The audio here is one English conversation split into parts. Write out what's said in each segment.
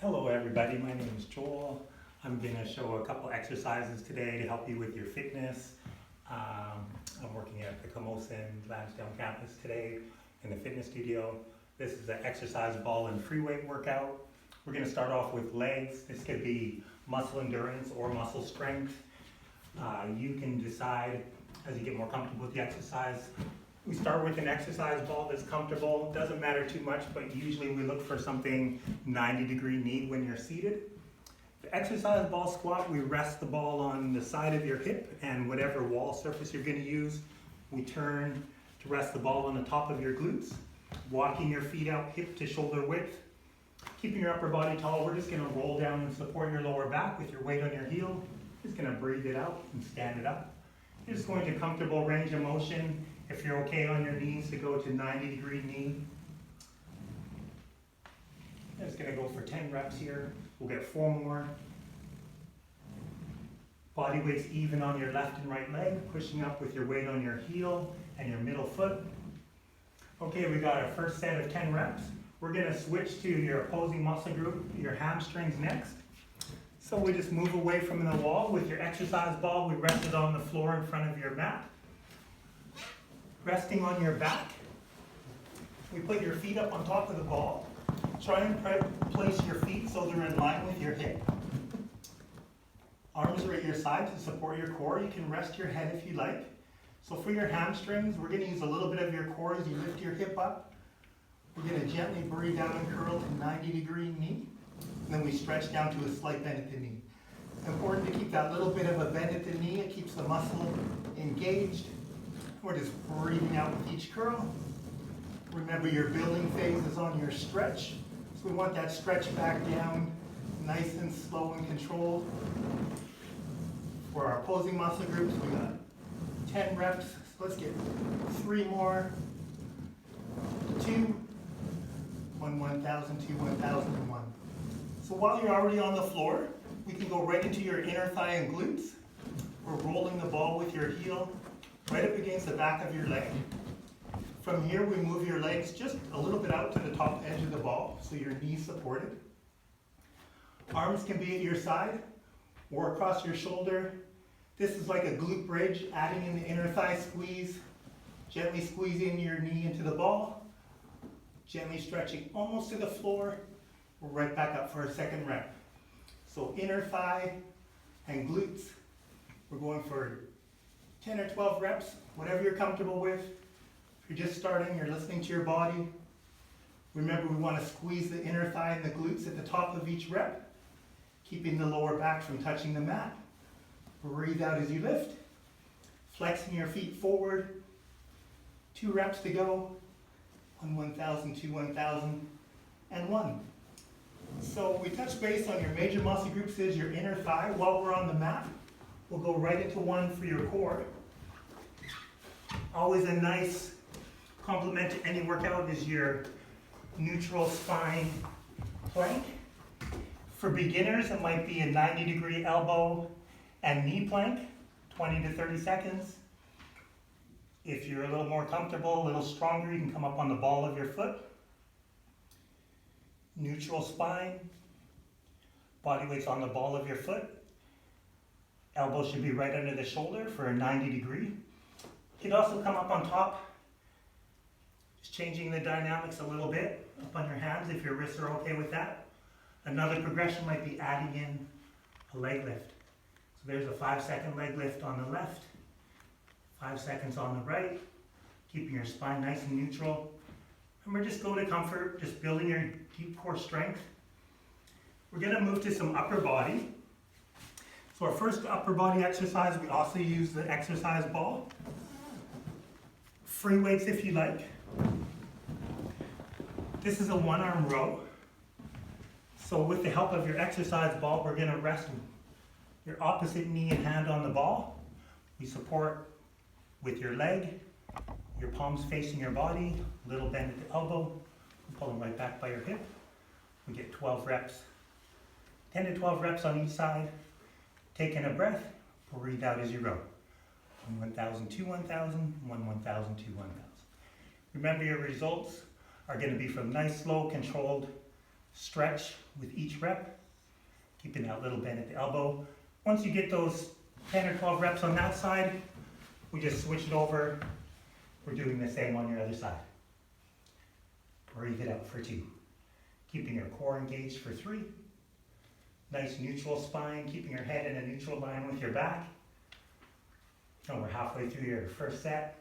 Hello everybody, my name is Joel. I'm going to show a couple exercises today to help you with your fitness. I'm working at the Camosun Lansdowne campus today in the fitness studio. This is an exercise ball and free weight workout. We're going to start off with legs. This could be muscle endurance or muscle strength. You can decide as you get more comfortable with the exercise. We start with an exercise ball that's comfortable. Doesn't matter too much, but usually we look for something 90-degree knee when you're seated. The exercise ball squat, we rest the ball on the side of your hip and whatever wall surface you're going to use. We turn to rest the ball on the top of your glutes, walking your feet out hip to shoulder width. Keeping your upper body tall, we're just going to roll down and support your lower back with your weight on your heel. Just going to breathe it out and stand it up. You're just going to comfortable range of motion. If you're okay on your knees, to go to 90-degree knee. I'm just going to go for 10 reps here. We'll get 4 more. Body weight's even on your left and right leg, pushing up with your weight on your heel and your middle foot. Okay, we got our first set of 10 reps. We're going to switch to your opposing muscle group, your hamstrings next. So we just move away from the wall with your exercise ball. We rest it on the floor in front of your mat. Resting on your back, we put your feet up on top of the ball. Try and place your feet so they're in line with your hip. Arms are at your side to support your core. You can rest your head if you like. So for your hamstrings, we're going to use a little bit of your core as you lift your hip up. We're going to gently breathe down and curl to 90-degree knee. And then we stretch down to a slight bend at the knee. Important to keep that little bit of a bend at the knee. It keeps the muscle engaged. We're just breathing out with each curl. Remember, your building phase is on your stretch. So we want that stretch back down, nice and slow and controlled. For our opposing muscle groups, we got 10 reps. So let's get 3 more. 2, 1, 1,000, 2, 1,000, and 1. So while you're already on the floor, we can go right into your inner thigh and glutes. We're rolling the ball with your heel right up against the back of your leg. From here, we move your legs just a little bit out to the top edge of the ball, so your knees supported. Arms can be at your side or across your shoulder. This is like a glute bridge, adding in the inner thigh squeeze. Gently squeezing your knee into the ball. Gently stretching almost to the floor. We're right back up for a second rep. So inner thigh and glutes. We're going for 10 or 12 reps, whatever you're comfortable with. If you're just starting, you're listening to your body. Remember, we want to squeeze the inner thigh and the glutes at the top of each rep, keeping the lower back from touching the mat. Breathe out as you lift. Flexing your feet forward. 2 reps to go. 1, 1,000, 2, 1,000, and 1. So we touch base on your major muscle groups is your inner thigh. While we're on the mat, we'll go right into 1 for your core. Always a nice complement to any workout is your neutral spine plank. For beginners, it might be a 90-degree elbow and knee plank, 20 to 30 seconds. If you're a little more comfortable, a little stronger, you can come up on the ball of your foot. Neutral spine, body weight's on the ball of your foot. Elbow should be right under the shoulder for a 90-degree. You can also come up on top, just changing the dynamics a little bit, up on your hands if your wrists are okay with that. Another progression might be adding in a leg lift. So there's a 5-second leg lift on the left, 5 seconds on the right, keeping your spine nice and neutral. Remember, just go to comfort, just building your deep core strength. We're going to move to some upper body. So our first upper body exercise, we also use the exercise ball. Free weights if you like. This is a 1-arm row. So with the help of your exercise ball, we're going to rest your opposite knee and hand on the ball. We support with your leg, your palms facing your body, little bend at the elbow, pulling right back by your hip. We get 12 reps, 10 to 12 reps on each side. Taking a breath, breathe out as you go. 1, 1,000, 2, 1,000, 1, 1,000, 2, 1,000. Remember, your results are going to be from nice, slow, controlled stretch with each rep, keeping that little bend at the elbow. Once you get those 10 or 12 reps on that side, we just switch it over. We're doing the same on your other side. Breathe it out for 2. Keeping your core engaged for 3. Nice neutral spine, keeping your head in a neutral line with your back. And we're halfway through your first set.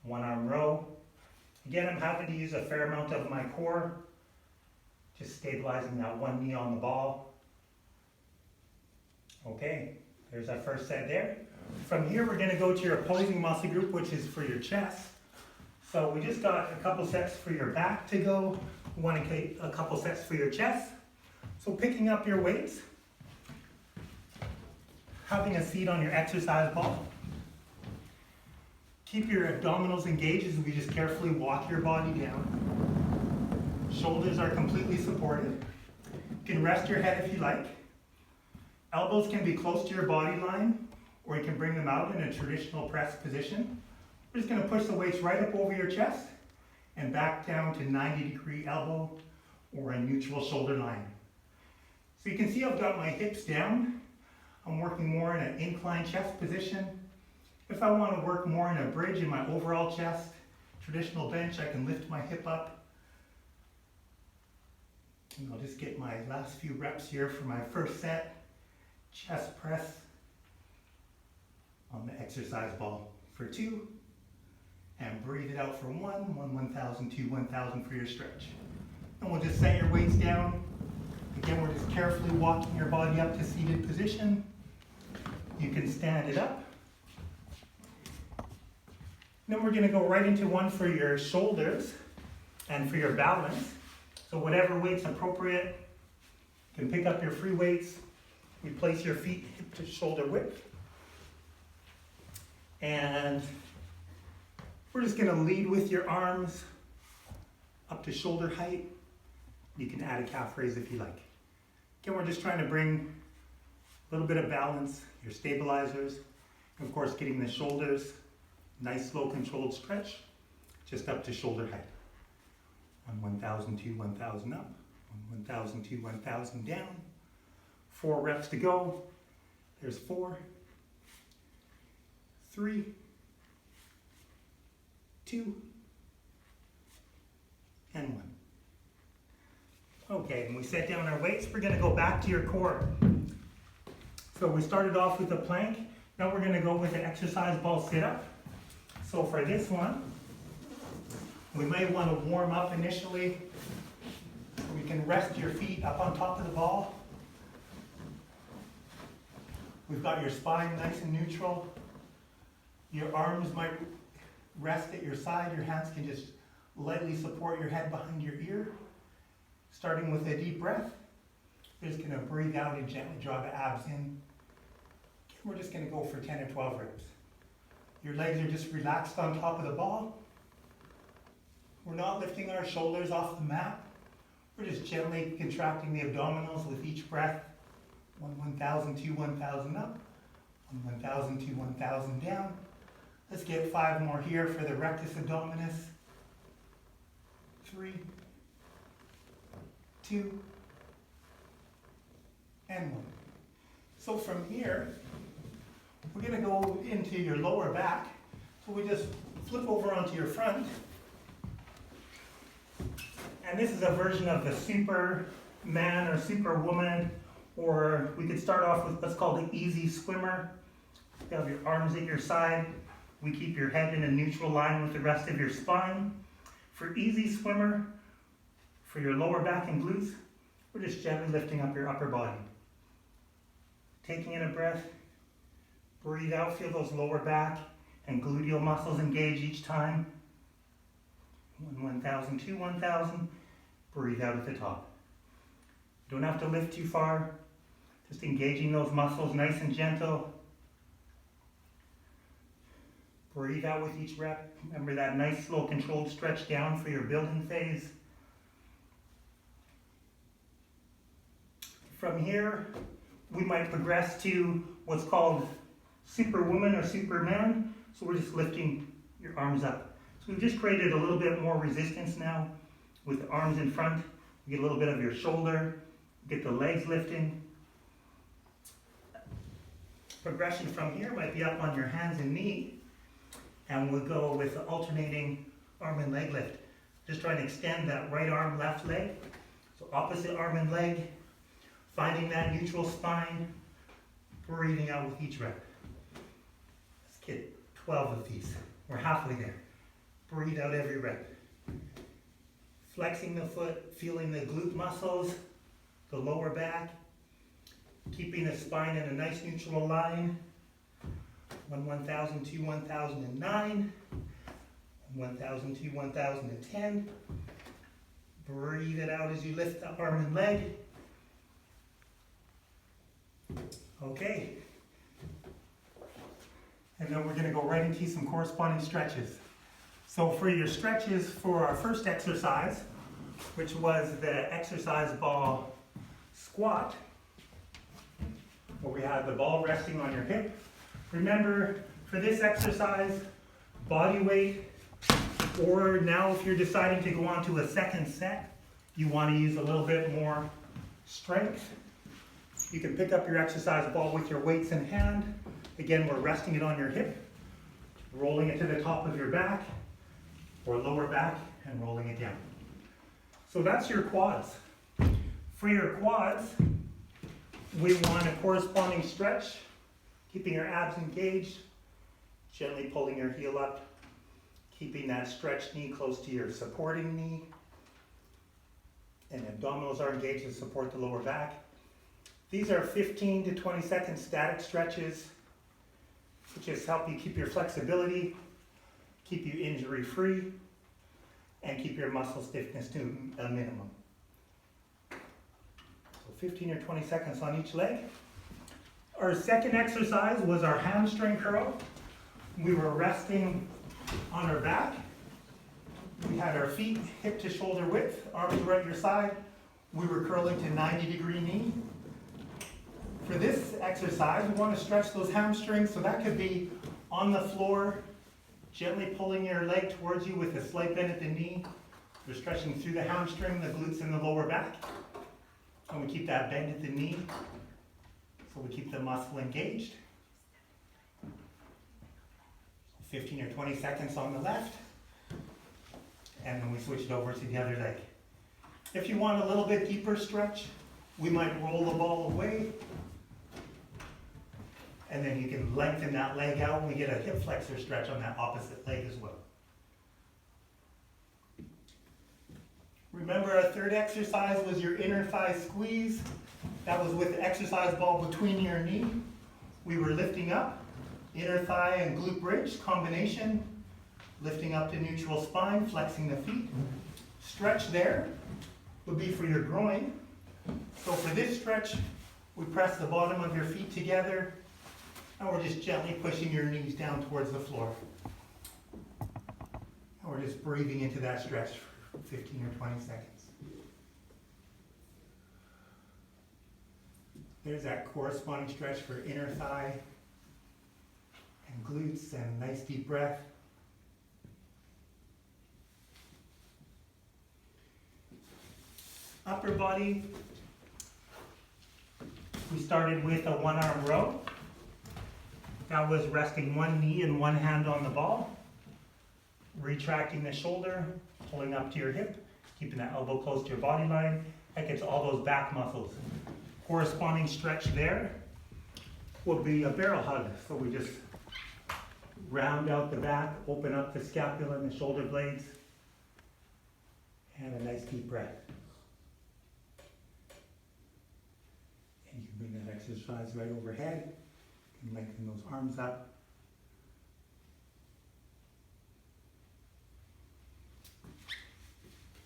1 arm row. Again, I'm having to use a fair amount of my core, just stabilizing that one knee on the ball. Okay, there's our first set there. From here, we're gonna go to your opposing muscle group, which is for your chest. So we just got a couple sets for your back to go. We want to take a couple sets for your chest. So picking up your weights, having a seat on your exercise ball. Keep your abdominals engaged as we just carefully walk your body down. Shoulders are completely supported. You can rest your head if you like. Elbows can be close to your body line, or you can bring them out in a traditional press position. We're just going to push the weights right up over your chest and back down to 90-degree elbow or a neutral shoulder line. So you can see I've got my hips down. I'm working more in an inclined chest position. If I want to work more in a bridge in my overall chest, traditional bench, I can lift my hip up. And I'll just get my last few reps here for my first set. Chest press on the exercise ball for 2. And breathe it out for 1, 1,000, 2, 1,000 for your stretch. And we'll just set your weights down. Again, we're just carefully walking your body up to seated position. You can stand it up. Then we're going to go right into one for your shoulders and for your balance. So whatever weight's appropriate, you can pick up your free weights. We place your feet hip to shoulder width. And we're just going to lead with your arms up to shoulder height. You can add a calf raise if you like. Again, we're just trying to bring a little bit of balance, your stabilizers, and of course getting the shoulders, nice slow controlled stretch, just up to shoulder height. 1,000, 2, 1,000 up, 1,000, 2, 1,000 down. 4 reps to go. There's 4, 3, 2, and 1. Okay, and we set down our weights. We're going to go back to your core. So we started off with a plank. Now we're going to go with an exercise ball sit-up. So for this one, we may want to warm up initially. You can rest your feet up on top of the ball. We've got your spine nice and neutral. Your arms might rest at your side. Your hands can just lightly support your head behind your ear. Starting with a deep breath. We're just going to breathe out and gently draw the abs in. We're just going to go for 10 or 12 reps. Your legs are just relaxed on top of the ball. We're not lifting our shoulders off the mat. We're just gently contracting the abdominals with each breath. 1,000, 2, 1,000 up. 1,000, 2, 1,000 down. Let's get 5 more here for the rectus abdominis. 3, 2, and 1. So from here, we're going to go into your lower back. So we just flip over onto your front. And this is a version of the Superman or Superwoman, or we could start off with what's called an easy swimmer. You have your arms at your side. We keep your head in a neutral line with the rest of your spine. For easy swimmer, for your lower back and glutes, we're just gently lifting up your upper body. Taking in a breath, breathe out, feel those lower back and gluteal muscles engage each time. 1,000, 2, 1,000, breathe out at the top. You don't have to lift too far, just engaging those muscles nice and gentle. Breathe out with each rep. Remember that nice slow controlled stretch down for your building phase. From here, we might progress to what's called Superwoman or Superman. So we're just lifting your arms up. So we've just created a little bit more resistance now with the arms in front. You get a little bit of your shoulder, get the legs lifting. Progression from here might be up on your hands and knee, and we'll go with the alternating arm and leg lift. Just try and extend that right arm, left leg. So opposite arm and leg, finding that neutral spine, breathing out with each rep. Let's get 12 of these. We're halfway there. Breathe out every rep. Flexing the foot, feeling the glute muscles, the lower back, keeping the spine in a nice neutral line. 1,000 to 1,009. 1,000 to 1,010. Breathe it out as you lift the arm and leg. Okay. And then we're going to go right into some corresponding stretches. So for your stretches for our first exercise, which was the exercise ball squat, where we had the ball resting on your hip. Remember, for this exercise, body weight, or now if you're deciding to go on to a second set, you want to use a little bit more strength. You can pick up your exercise ball with your weights in hand. Again, we're resting it on your hip, rolling it to the top of your back, or lower back, and rolling it down. So that's your quads. For your quads, we want a corresponding stretch, keeping your abs engaged, gently pulling your heel up, keeping that stretched knee close to your supporting knee, and abdominals are engaged to support the lower back. These are 15 to 20 second static stretches, which just help you keep your flexibility, keep you injury free, and keep your muscle stiffness to a minimum. So 15 or 20 seconds on each leg. Our second exercise was our hamstring curl. We were resting on our back. We had our feet hip to shoulder width, arms were at your side. We were curling to 90-degree knee. For this exercise, we want to stretch those hamstrings, so that could be on the floor, gently pulling your leg towards you with a slight bend at the knee. We're stretching through the hamstring, the glutes, and the lower back. And we keep that bend at the knee, so we keep the muscle engaged. 15 or 20 seconds on the left, and then we switch it over to the other leg. If you want a little bit deeper stretch, we might roll the ball away, and then you can lengthen that leg out, and we get a hip flexor stretch on that opposite leg as well. Remember, our third exercise was your inner thigh squeeze. That was with the exercise ball between your knee. We were lifting up, inner thigh and glute bridge combination, lifting up to neutral spine, flexing the feet. Stretch there would be for your groin. So for this stretch, we press the bottom of your feet together, and we're just gently pushing your knees down towards the floor. And we're just breathing into that stretch for 15 or 20 seconds. There's that corresponding stretch for inner thigh and glutes, and nice deep breath. Upper body, we started with a one-arm row. That was resting one knee and one hand on the ball, retracting the shoulder, pulling up to your hip, keeping that elbow close to your body line. That gets all those back muscles. Corresponding stretch there will be a barrel hug. So we just round out the back, open up the scapula and the shoulder blades, and a nice deep breath. And you can bring that exercise right overhead and lengthen those arms up.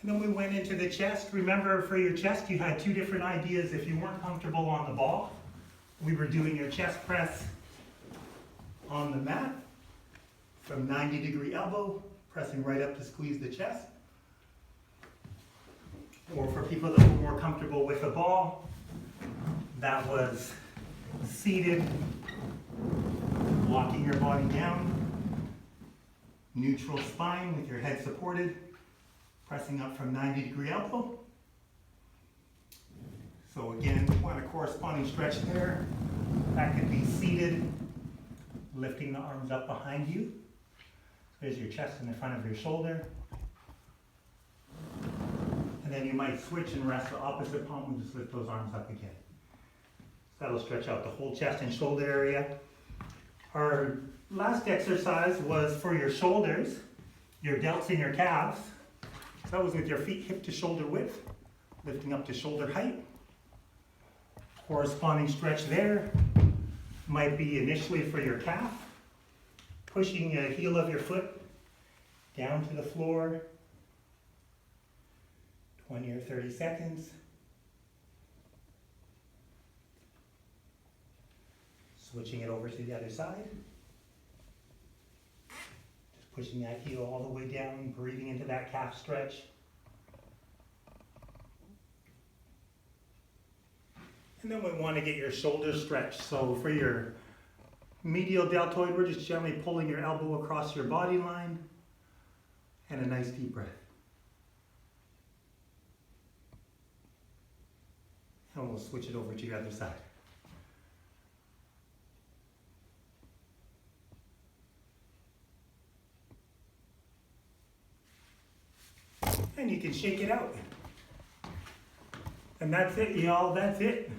And then we went into the chest. Remember, for your chest, you had two different ideas. If you weren't comfortable on the ball, we were doing your chest press on the mat from 90-degree elbow, pressing right up to squeeze the chest. Or for people that were more comfortable with the ball, that was seated, locking your body down, neutral spine with your head supported, pressing up from 90-degree elbow, So again, you want a corresponding stretch there. That could be seated, lifting the arms up behind you. There's your chest in the front of your shoulder. And then you might switch and rest the opposite palm and just lift those arms up again. So that'll stretch out the whole chest and shoulder area. Our last exercise was for your shoulders, your delts and your calves. So that was with your feet hip to shoulder width, lifting up to shoulder height. Corresponding stretch there might be initially for your calf, pushing the heel of your foot down to the floor, 20 or 30 seconds. Switching it over to the other side. Just pushing that heel all the way down, breathing into that calf stretch. And then we want to get your shoulders stretched. So for your medial deltoid, we're just gently pulling your elbow across your body line. And a nice deep breath. And we'll switch it over to your other side. And you can shake it out. And that's it, y'all, that's it.